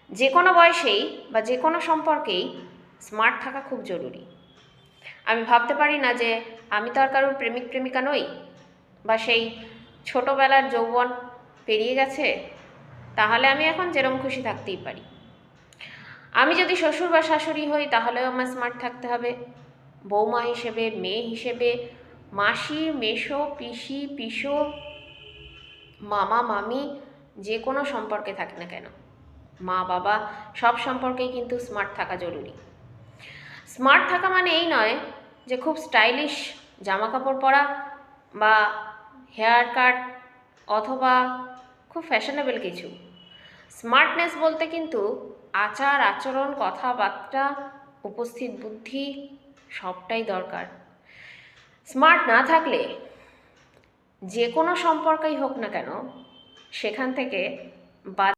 যে কোনো বয়সেই বা যে কোনো সম্পর্কেই স্মার্ট থাকা খুব জরুরি। আমি ভাবতে পারি না যে আমি তো আর কারোর প্রেমিক প্রেমিকা নই, বা সেই ছোটোবেলার যৌবন পেরিয়ে গেছে, তাহলে আমি এখন যেরম খুশি থাকতেই পারি। আমি যদি শ্বশুর বা শাশুড়ি হই তাহলেও আমার স্মার্ট থাকতে হবে। বৌমা হিসেবে, মেয়ে হিসেবে, মাসি, মেসো, পিসি, পিসো, মামা, মামি, যে কোনো সম্পর্কে থাকি না কেন, মা বাবা, সব সম্পর্কেই কিন্তু স্মার্ট থাকা জরুরি। স্মার্ট থাকা মানে এই নয় যে খুব স্টাইলিশ জামা কাপড় পরা বা হেয়ার কাট অথবা খুব ফ্যাশনেবল কিছু। স্মার্টনেস বলতে কিন্তু আচার আচরণ, কথাবার্তা, উপস্থিত বুদ্ধি সবটাই দরকার। স্মার্ট না থাকলে যে কোনো সম্পর্কই হোক না কেন সেখান থেকে বাদ